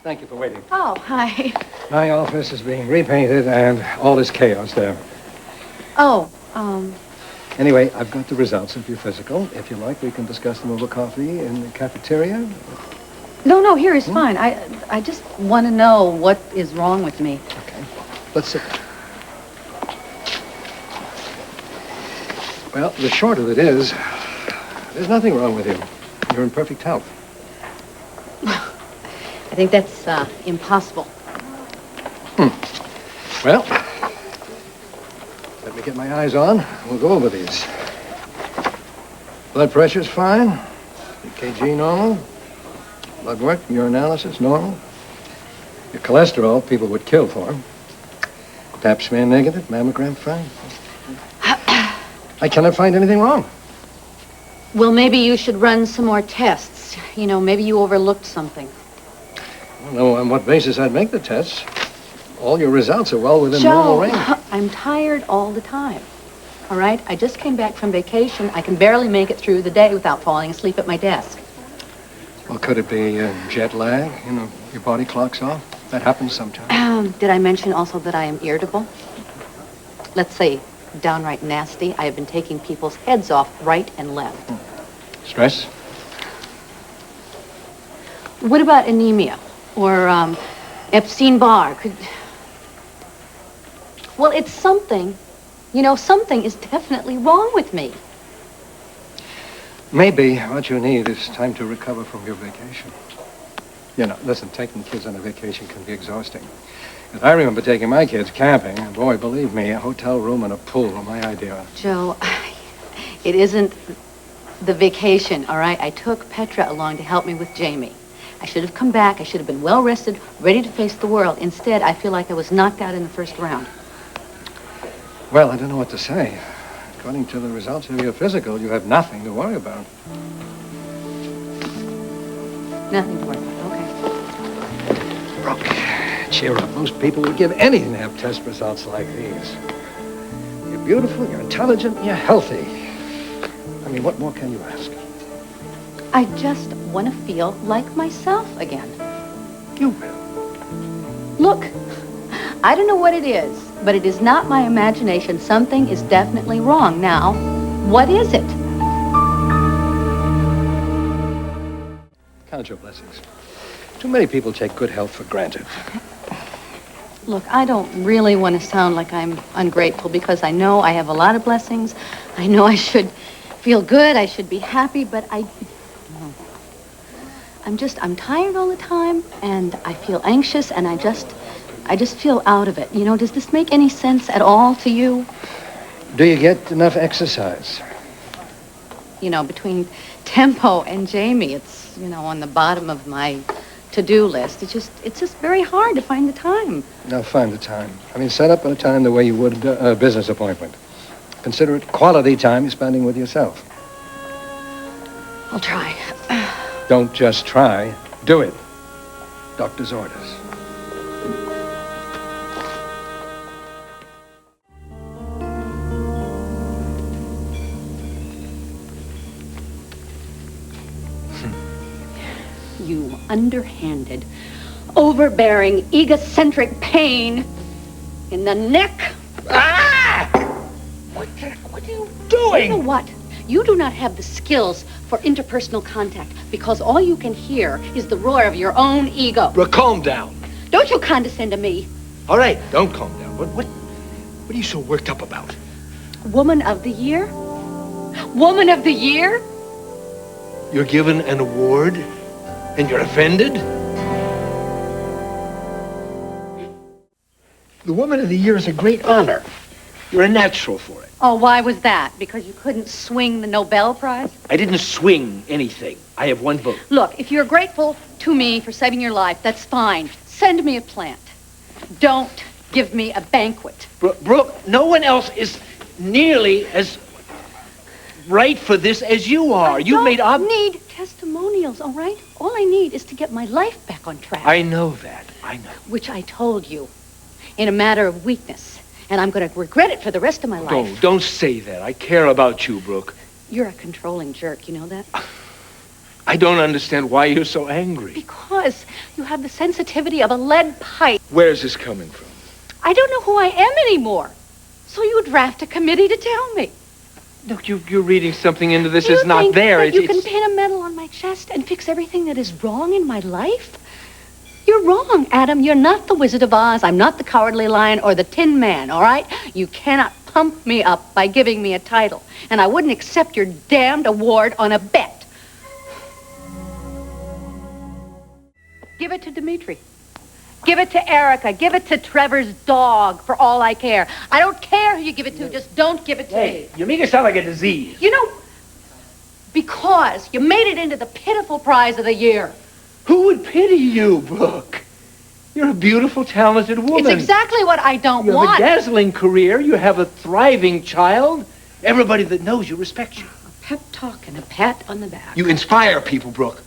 Thank you for waiting. Oh, hi. My office is being repainted and all is chaos there. Oh, Anyway, I've got the results of your physical. If you like, we can discuss them over coffee in the cafeteria. No, here is fine. I just want to know what is wrong with me. Okay. Let's sit down. Well, the short of it is, there's nothing wrong with you. You're in perfect health. I think that's impossible. Well, let me get my eyes on. We'll go over these. Blood pressure's fine. EKG normal. Blood work, urinalysis normal. Your cholesterol, people would kill for. Pap smear negative, mammogram fine. I cannot find anything wrong. Well, maybe you should run some more tests. You know, maybe you overlooked something. I don't know on what basis I'd make the tests. All your results are well within normal range. I'm tired all the time. All right? I just came back from vacation. I can barely make it through the day without falling asleep at my desk. Well, could it be jet lag? You know, your body clocks off? That happens sometimes. Did I mention also that I am irritable? Let's say downright nasty. I have been taking people's heads off right and left. Stress? What about anemia? Or Epstein-Barr? Well, it's something. You know, something is definitely wrong with me. Maybe what you need is time to recover from your vacation. You know, listen, taking kids on a vacation can be exhausting. I remember taking my kids camping, and boy, believe me, a hotel room and a pool were my idea. Joe, it isn't the vacation, all right? I took Petra along to help me with Jamie. I should have come back. I should have been well rested, ready to face the world. Instead, I feel like I was knocked out in the first round. Well, I don't know what to say. According to the results of your physical, you have nothing to worry about. Nothing to worry about, okay. Brooke, cheer up. Most people would give anything to have test results like these. You're beautiful, you're intelligent, you're healthy. I mean, what more can you ask? I just want to feel like myself again. You will. Look, I don't know what it is, but it is not my imagination. Something is definitely wrong. Now, what is it? Count your blessings. Too many people take good health for granted. Look, I don't really want to sound like I'm ungrateful because I know I have a lot of blessings. I know I should feel good. I should be happy, but I'm tired all the time, and I feel anxious, and I just feel out of it. You know, does this make any sense at all to you? Do you get enough exercise? You know, between Tempo and Jamie, it's, you know, on the bottom of my to-do list. It's just very hard to find the time. Now, find the time. I mean, set up a time the way you would a business appointment. Consider it quality time you're spending with yourself. I'll try. Don't just try. Do it. Doctor's orders. You underhanded, overbearing, egocentric pain in the neck. Ah! What are you doing? You know what? You do not have the skills for interpersonal contact because all you can hear is the roar of your own ego. Brooke, calm down. Don't you condescend to me. All right, don't calm down. What are you so worked up about? Woman of the Year? Woman of the Year? You're given an award and you're offended? The Woman of the Year is a great honor. You're a natural for it. Oh, why was that? Because you couldn't swing the Nobel Prize? I didn't swing anything. I have one vote. Look, if you're grateful to me for saving your life, that's fine. Send me a plant. Don't give me a banquet. Brooke, no one else is nearly as right for this as you are. You made up. Need testimonials, all right? All I need is to get my life back on track. I know that. I know. Which I told you in a matter of weakness. And I'm going to regret it for the rest of my life. Don't say that. I care about you, Brooke. You're a controlling jerk, you know that? I don't understand why you're so angry. Because you have the sensitivity of a lead pipe. Where's this coming from? I don't know who I am anymore. So you draft a committee to tell me. Look, you're reading something into this You that's not think there. that you can pin a medal on my chest and fix everything that is wrong in my life? You're wrong, Adam. You're not the Wizard of Oz. I'm not the Cowardly Lion or the Tin Man, all right? You cannot pump me up by giving me a title. And I wouldn't accept your damned award on a bet. Give it to Dimitri. Give it to Erica. Give it to Trevor's dog, for all I care. I don't care who you give it to. Just don't give it to me. You make it sound like a disease. You know, because you made it into the pitiful prize of the year. Who would pity you, Brooke? You're a beautiful, talented woman. It's exactly what I don't You want. have a dazzling career. You have a thriving child. Everybody that knows you respects you. A pep talk and a pat on the back. You inspire people, Brooke.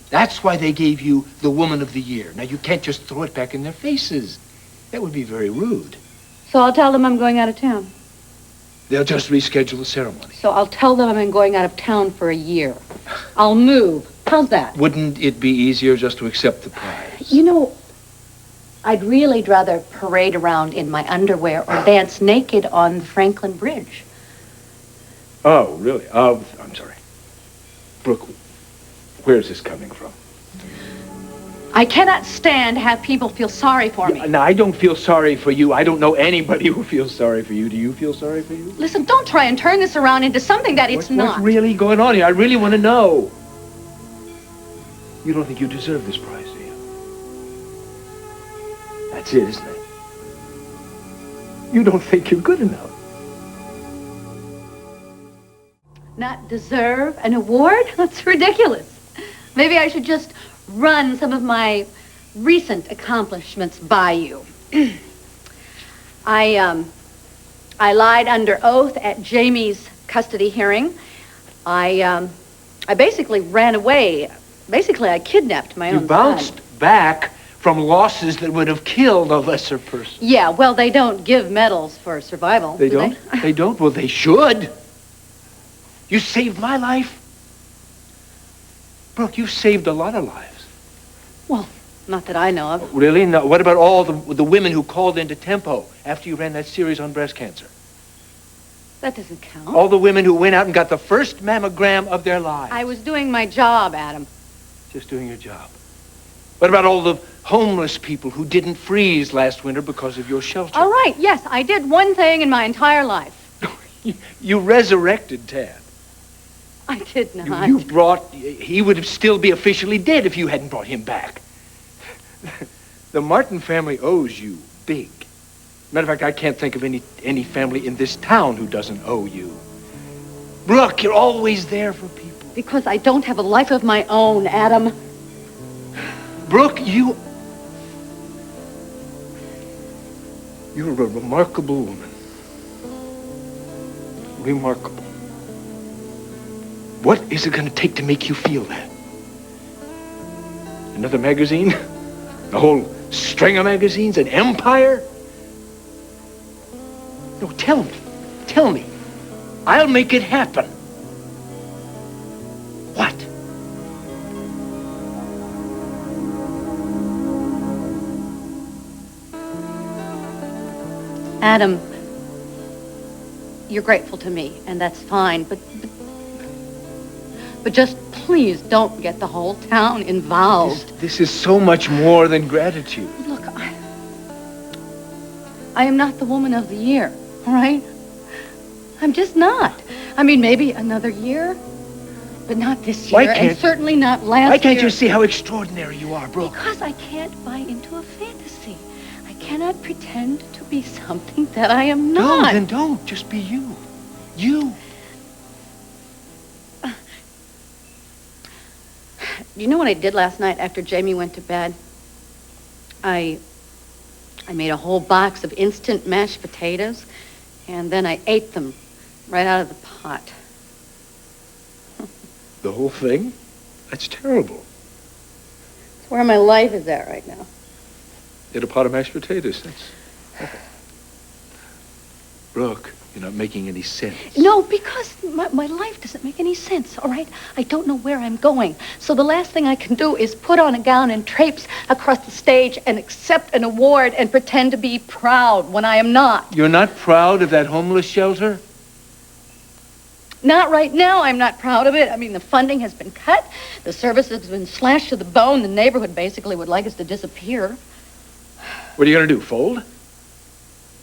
That's why they gave you the Woman of the Year. Now, you can't just throw it back in their faces. That would be very rude. So I'll tell them I'm going out of town. They'll just reschedule the ceremony. So I'll tell them I'm going out of town for a year. I'll move. How's that? Wouldn't it be easier just to accept the prize? You know, I'd really rather parade around in my underwear or dance naked on the Franklin Bridge. Oh, really? Oh, I'm sorry. Brooke, where's this coming from? I cannot stand to have people feel sorry for me. No, I don't feel sorry for you. I don't know anybody who feels sorry for you. Do you feel sorry for you? Listen, don't try and turn this around into something that it's not. What's really going on here? I really want to know. You don't think you deserve this prize, do you? That's it, isn't it? You don't think you're good enough. Not deserve an award? That's ridiculous. Maybe I should just run some of my recent accomplishments by you. I lied under oath at Jamie's custody hearing. I basically ran away. Basically, I kidnapped my own son. You bounced back from losses that would have killed a lesser person. Yeah, well, they don't give medals for survival, They do don't? They don't? Well, they should. You saved my life. Brooke, you saved a lot of lives. Well, not that I know of. Really? No. What about all the women who called into Tempo after you ran that series on breast cancer? That doesn't count. All the women who went out and got the first mammogram of their lives. I was doing my job, Adam. Just doing your job. What about all the homeless people who didn't freeze last winter because of your shelter? All right, yes, I did one thing in my entire life. You resurrected Tad. I did not. You brought... He would still be officially dead if you hadn't brought him back. The Martin family owes you big. Matter of fact, I can't think of any family in this town who doesn't owe you. Brooke, you're always there for people. Because I don't have a life of my own, Adam. Brooke, you're a remarkable woman. Remarkable. What is it going to take to make you feel that? Another magazine? A whole string of magazines? An empire? No, tell me. Tell me. I'll make it happen. What? Adam, you're grateful to me, and that's fine, but just please don't get the whole town involved. This is so much more than gratitude. Look, I am not the woman of the year, all right? I'm just not. I mean, maybe another year, but not this year, and certainly not last year. Why can't you see how extraordinary you are, Brooke? Because I can't buy into a fantasy. I cannot pretend to be something that I am not. No, then don't. Just be you. You. You know what I did last night after Jamie went to bed? I made a whole box of instant mashed potatoes, and then I ate them right out of the pot. The whole thing? That's terrible. It's where my life is at right now. Eat a pot of mashed potatoes. That's... Brooke, You're not making any sense. No, because my life doesn't make any sense, all right? I don't know where I'm going. So the last thing I can do is put on a gown and traipse across the stage and accept an award and pretend to be proud when I am not. You're not proud of that homeless shelter? Not right now. I'm not proud of it. I mean, the funding has been cut. The service has been slashed to the bone. The neighborhood basically would like us to disappear. What are you going to do, fold?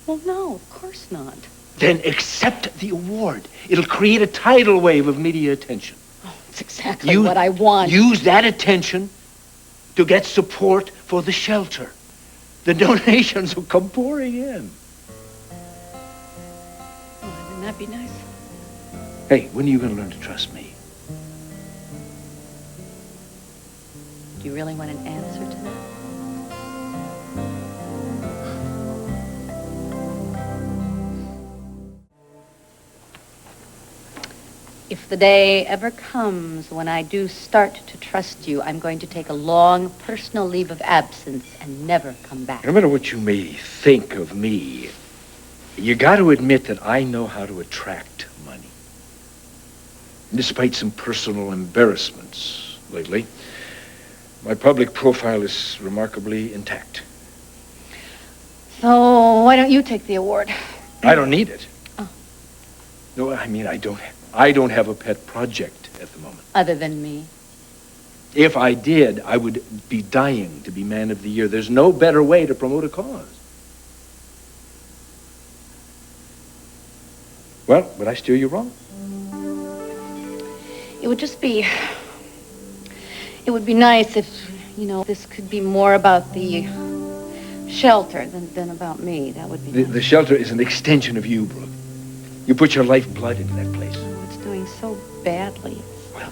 Well, no, of course not. Then accept the award. It'll create a tidal wave of media attention. Oh, it's exactly what I want. Use that attention to get support for the shelter. The donations will come pouring in. Oh, wouldn't that be nice? Hey, when are you going to learn to trust me? Do you really want an answer to that? If the day ever comes when I do start to trust you, I'm going to take a long personal leave of absence and never come back. No matter what you may think of me, you got to admit that I know how to attract money. Despite some personal embarrassments lately, my public profile is remarkably intact. So why don't you take the award? I don't need it. Oh. No, I mean, I don't have a pet project at the moment. Other than me? If I did, I would be dying to be Man of the Year. There's no better way to promote a cause. Well, would I steer you wrong? It would just be... It would be nice if, this could be more about the shelter than about me. That would be nice. The shelter is an extension of you, Brooke. You put your lifeblood into that place. Oh, it's doing so badly. Well,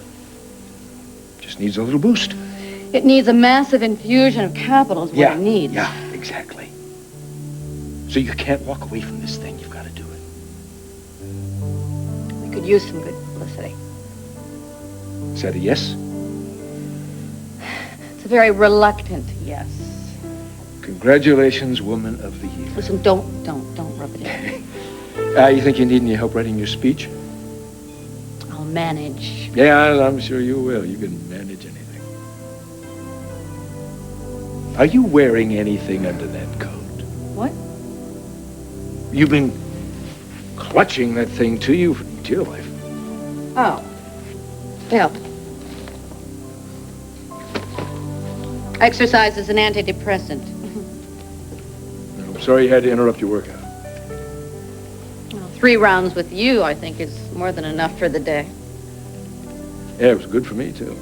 just needs a little boost. It needs a massive infusion of capital is what it needs. Yeah, exactly. So you can't walk away from this thing. You've got to do it. We could use some good publicity. Is that a yes? It's a very reluctant yes. Congratulations, Woman of the Year. Listen, don't rub it in. You think you need any help writing your speech? I'll manage. Yeah, I'm sure you will. You can manage anything. Are you wearing anything under that coat? What? You've been clutching that thing to you for dear life. Oh. Yeah. Exercise is an antidepressant. I'm sorry you had to interrupt your workout. Well, 3 rounds with you, I think, is more than enough for the day. Yeah, it was good for me, too.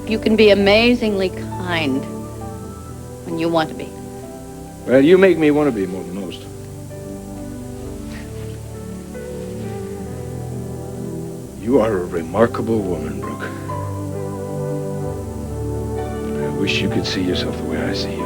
You can be amazingly kind when you want to be. Well, you make me want to be more than most. You are a remarkable woman, Brooke. I wish you could see yourself the way I see you.